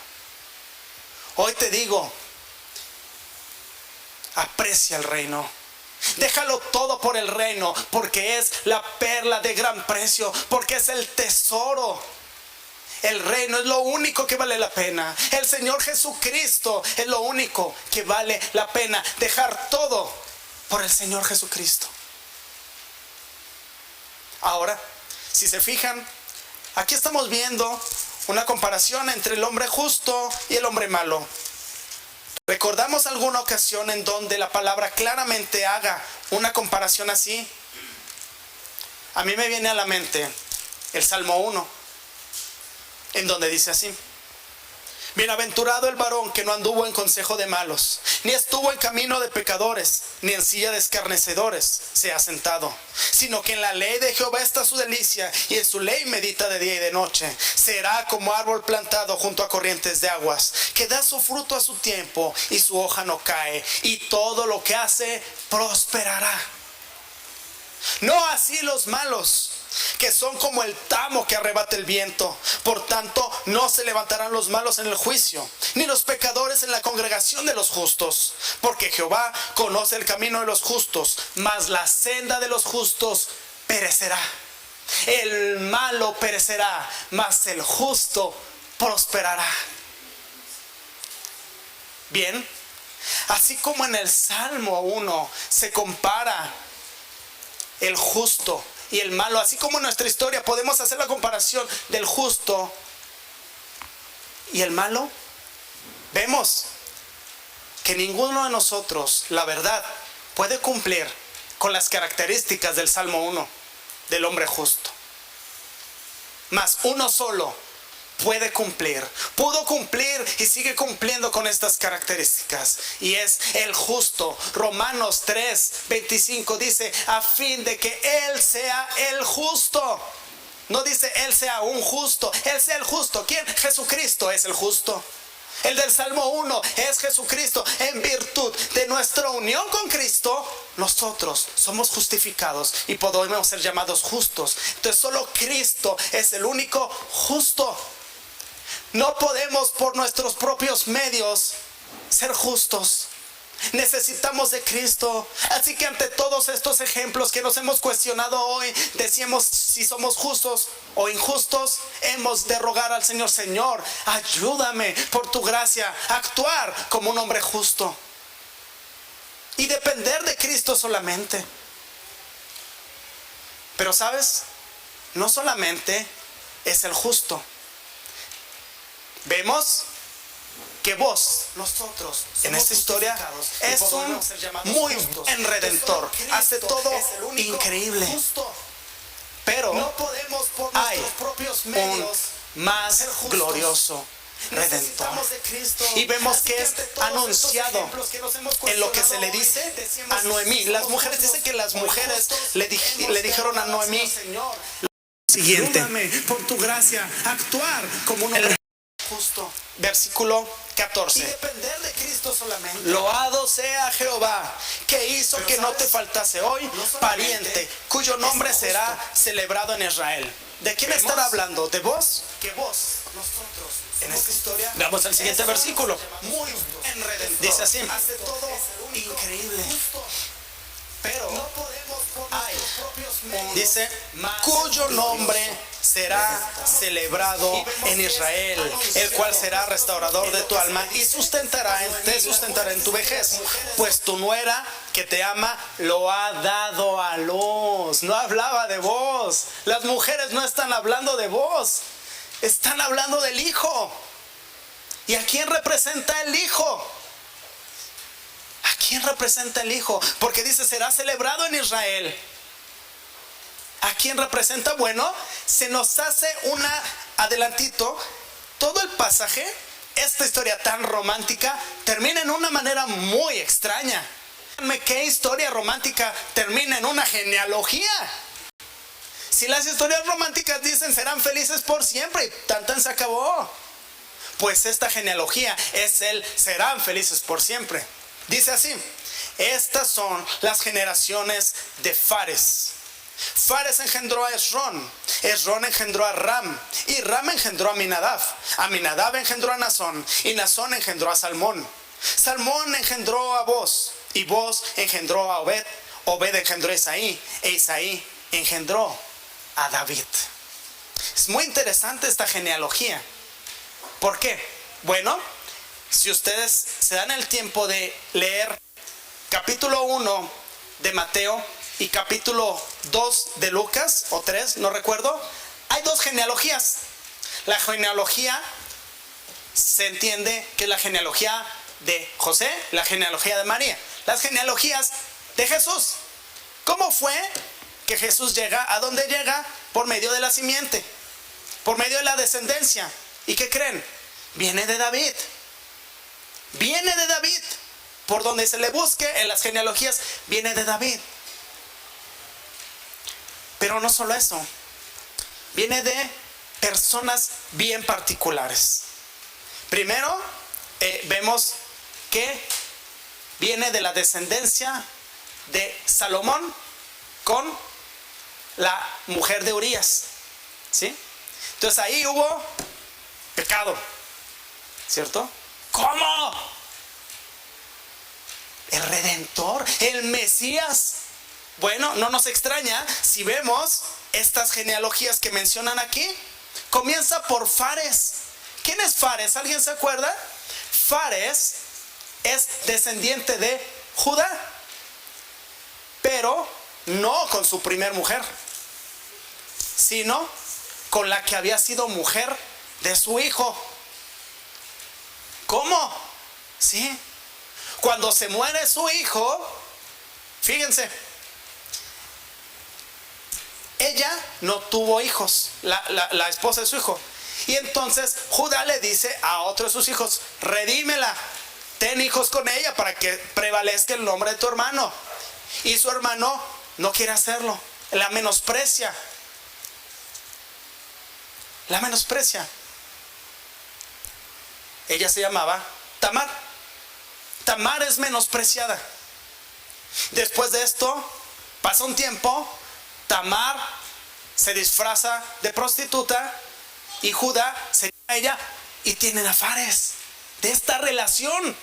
Hoy te digo, aprecia el reino. Déjalo todo por el reino, porque es la perla de gran precio, porque es el tesoro. El reino es lo único que vale la pena. El Señor Jesucristo es lo único que vale la pena. Dejar todo por el Señor Jesucristo. Ahora, si se fijan, aquí estamos viendo una comparación entre el hombre justo y el hombre malo. ¿Recordamos alguna ocasión en donde la palabra claramente haga una comparación así? A mí me viene a la mente el Salmo 1, en donde dice así: Bienaventurado el varón que no anduvo en consejo de malos, ni estuvo en camino de pecadores, ni en silla de escarnecedores se ha sentado, sino que en la ley de Jehová está su delicia, y en su ley medita de día y de noche. Será como árbol plantado junto a corrientes de aguas, que da su fruto a su tiempo, y su hoja no cae, y todo lo que hace prosperará. No así los malos, que son como el tamo que arrebata el viento. Por tanto, no se levantarán los malos en el juicio, ni los pecadores en la congregación de los justos. Porque Jehová conoce el camino de los justos, mas la senda de los justos perecerá. El malo perecerá, mas el justo prosperará. Bien, así como en el Salmo 1 se compara el justo y el malo, así como en nuestra historia podemos hacer la comparación del justo y el malo, vemos que ninguno de nosotros, la verdad, puede cumplir con las características del Salmo 1 del hombre justo. Mas uno solo pudo cumplir y sigue cumpliendo con estas características, y es el justo. Romanos 3:25 dice: a fin de que Él sea el justo. No dice Él sea un justo, Él sea el justo. ¿Quién? Jesucristo es el justo. El del Salmo 1 es Jesucristo. En virtud de nuestra unión con Cristo, nosotros somos justificados y podemos ser llamados justos. Entonces solo Cristo es el único justo. No podemos por nuestros propios medios ser justos. Necesitamos de Cristo. Así que ante todos estos ejemplos que nos hemos cuestionado hoy, decimos si somos justos o injustos, hemos de rogar al Señor: Señor, ayúdame por tu gracia a actuar como un hombre justo y depender de Cristo solamente. Pero ¿sabes? No solamente es el justo. Vemos que vos, nosotros, en esta historia, es un muy buen redentor. Hace todo increíble. Pero hay un más glorioso redentor. Y vemos que es anunciado en lo que se le dice a Noemí. Las mujeres, dicen que las mujeres le dijeron a Noemí lo siguiente: ayúdame por tu gracia a actuar como un hombre justo. Versículo 14. Y depender de Cristo solamente. Loado sea Jehová, que hizo que no te faltase hoy pariente, cuyo nombre será celebrado en Israel. ¿De quién estará hablando? ¿De vos? Que vos, nosotros, en esta historia. Vamos al siguiente versículo. Muy en redentor. Dice así: hace todo increíble. Pero no podemos por nuestros propios medios. Dice: cuyo nombre será celebrado en Israel, el cual será restaurador de tu alma y te sustentará en tu vejez, pues tu nuera que te ama lo ha dado a luz. No hablaba de vos. Las mujeres no están hablando de vos, están hablando del Hijo. ¿Y a quién representa el Hijo? ¿A quién representa el Hijo? Porque dice: será celebrado en Israel. ¿A quién representa? Bueno, se nos hace adelantito. Todo el pasaje, esta historia tan romántica, termina en una manera muy extraña. ¿Qué historia romántica termina en una genealogía? Si las historias románticas dicen serán felices por siempre y tan se acabó, pues esta genealogía es serán felices por siempre. Dice así: estas son las generaciones de Fares. Fares engendró a Esrón, Esrón engendró a Ram, y Ram engendró a Aminadab, Aminadab engendró a Nazón, y Nazón engendró a Salmón, Salmón engendró a Boz, y Boz engendró a Obed, Obed engendró a Isaí, e Isaí engendró a David. Es muy interesante esta genealogía. ¿Por qué? Bueno, si ustedes se dan el tiempo de leer capítulo 1 de Mateo y capítulo 2 de Lucas, o 3, no recuerdo, hay dos genealogías. La genealogía se entiende que es la genealogía de José, la genealogía de María, las genealogías de Jesús. ¿Cómo fue que Jesús llega a donde llega? Por medio de la simiente, por medio de la descendencia. ¿Y qué creen? viene de David. Viene de David. Por donde se le busque en las genealogías, viene de David. Pero no solo eso, viene de personas bien particulares. Primero, vemos que viene de la descendencia de Salomón con la mujer de Urías, ¿sí? Entonces ahí hubo pecado, ¿cierto? ¿Cómo? El Redentor, el Mesías. Bueno, no nos extraña si vemos estas genealogías que mencionan aquí. Comienza por Fares. ¿Quién es Fares? ¿Alguien se acuerda? Fares es descendiente de Judá, pero no con su primer mujer, sino con la que había sido mujer de su hijo. ¿Cómo? Sí. Cuando se muere su hijo, fíjense, ella no tuvo hijos, la esposa de su hijo. Y entonces Judá le dice a otro de sus hijos: redímela, ten hijos con ella para que prevalezca el nombre de tu hermano. Y su hermano no quiere hacerlo, la menosprecia. La menosprecia. Ella se llamaba Tamar. Tamar es menospreciada. Después de esto, pasa un tiempo, Tamar se disfraza de prostituta y Judá se llama a ella y tienen a Fares. De esta relación,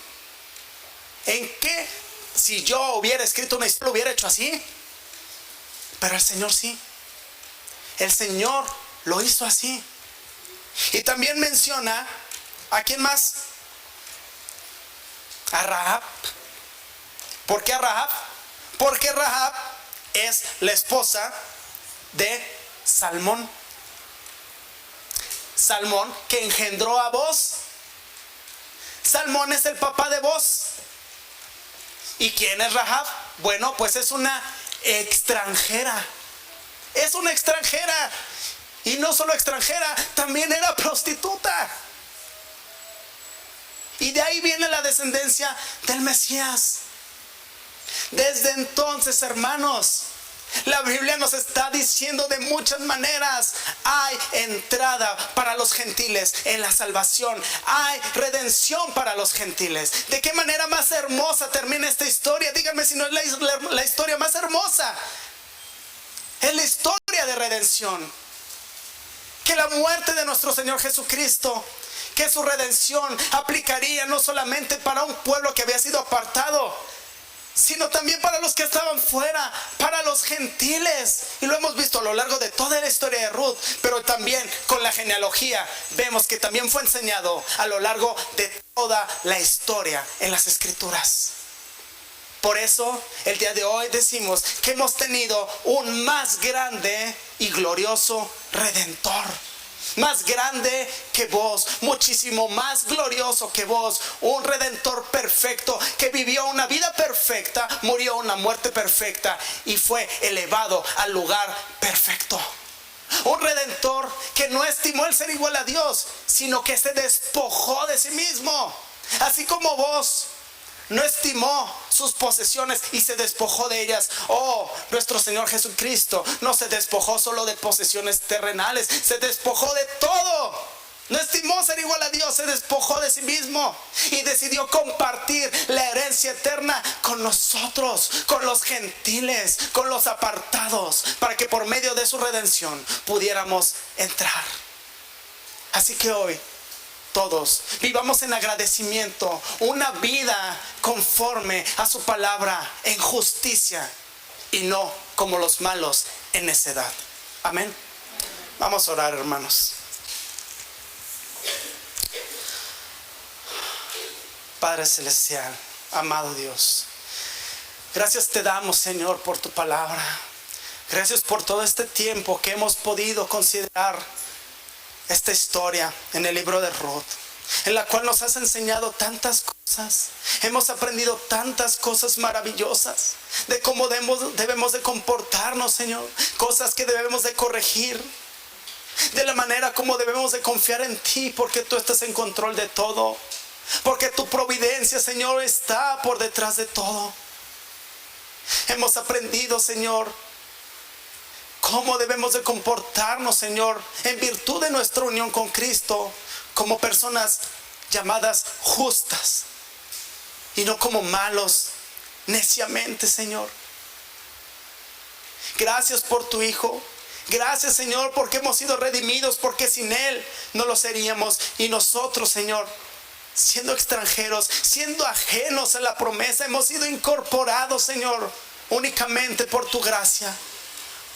en que si yo hubiera escrito una historia, lo hubiera hecho así, pero el Señor sí. El Señor lo hizo así. Y también menciona ¿a quién más? A Rahab. ¿Por qué a Rahab? Porque Rahab es la esposa de Salmón. Salmón que engendró a Boz. Salmón es el papá de Boz. ¿Y quién es Rahab? Bueno, pues es una extranjera. Es una extranjera. Y no solo extranjera, también era prostituta. Y de ahí viene la descendencia del Mesías. Desde entonces, hermanos, la Biblia nos está diciendo de muchas maneras: hay entrada para los gentiles en la salvación, hay redención para los gentiles. ¿De qué manera más hermosa termina esta historia? Díganme si no es la historia más hermosa. Es la historia de redención. Que la muerte de nuestro Señor Jesucristo, que su redención aplicaría no solamente para un pueblo que había sido apartado, sino también para los que estaban fuera, para los gentiles. Y lo hemos visto a lo largo de toda la historia de Ruth, pero también con la genealogía vemos que también fue enseñado a lo largo de toda la historia en las Escrituras. Por eso el día de hoy decimos que hemos tenido un más grande y glorioso Redentor. Más grande que vos, muchísimo más glorioso que vos. Un Redentor perfecto que vivió una vida perfecta, murió una muerte perfecta y fue elevado al lugar perfecto. Un Redentor que no estimó el ser igual a Dios, sino que se despojó de sí mismo. Así como vos no estimó sus posesiones y se despojó de ellas. Oh, nuestro Señor Jesucristo no se despojó solo de posesiones terrenales, se despojó de todo. No estimó ser igual a Dios, se despojó de sí mismo y decidió compartir la herencia eterna con nosotros, con los gentiles, con los apartados, para que por medio de su redención pudiéramos entrar. Así que hoy todos vivamos en agradecimiento, una vida conforme a su palabra, en justicia, y no como los malos en necedad. Amén. Vamos a orar, hermanos. Padre celestial, amado Dios, gracias te damos, Señor, por tu palabra. Gracias por todo este tiempo que hemos podido considerar esta historia en el libro de Ruth, en la cual nos has enseñado tantas cosas. Hemos aprendido tantas cosas maravillosas de cómo debemos de comportarnos, Señor, cosas que debemos de corregir. de la manera como debemos de confiar en ti, porque tú estás en control de todo, porque tu providencia, Señor, está por detrás de todo. Hemos aprendido, Señor, cómo debemos de comportarnos, Señor, en virtud de nuestra unión con Cristo, como personas llamadas justas y no como malos neciamente, Señor. Gracias por tu Hijo. Gracias, Señor, porque hemos sido redimidos, porque sin Él no lo seríamos. Y nosotros, Señor, siendo extranjeros, siendo ajenos a la promesa, hemos sido incorporados, Señor, únicamente por tu gracia,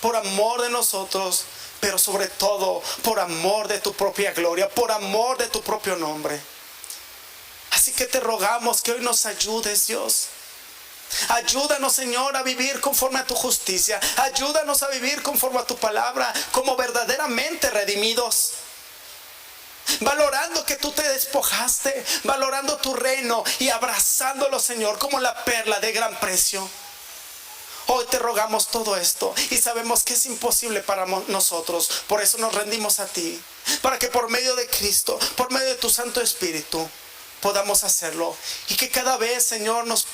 por amor de nosotros, pero sobre todo por amor de tu propia gloria, por amor de tu propio nombre. Así que te rogamos que hoy nos ayudes, Dios. Ayúdanos, Señor, a vivir conforme a tu justicia. Ayúdanos a vivir conforme a tu palabra, como verdaderamente redimidos, valorando que tú te despojaste, valorando tu reino y abrazándolo, Señor, como la perla de gran precio. Hoy te rogamos todo esto y sabemos que es imposible para nosotros. Por eso nos rendimos a ti, para que por medio de Cristo, por medio de tu Santo Espíritu, podamos hacerlo. Y que cada vez, Señor, nos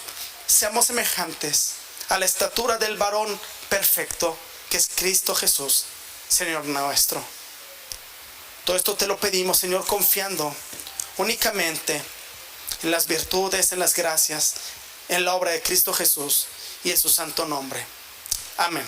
seamos semejantes a la estatura del varón perfecto, que es Cristo Jesús, Señor nuestro. Todo esto te lo pedimos, Señor, confiando únicamente en las virtudes, en las gracias, en la obra de Cristo Jesús y en su santo nombre. Amén.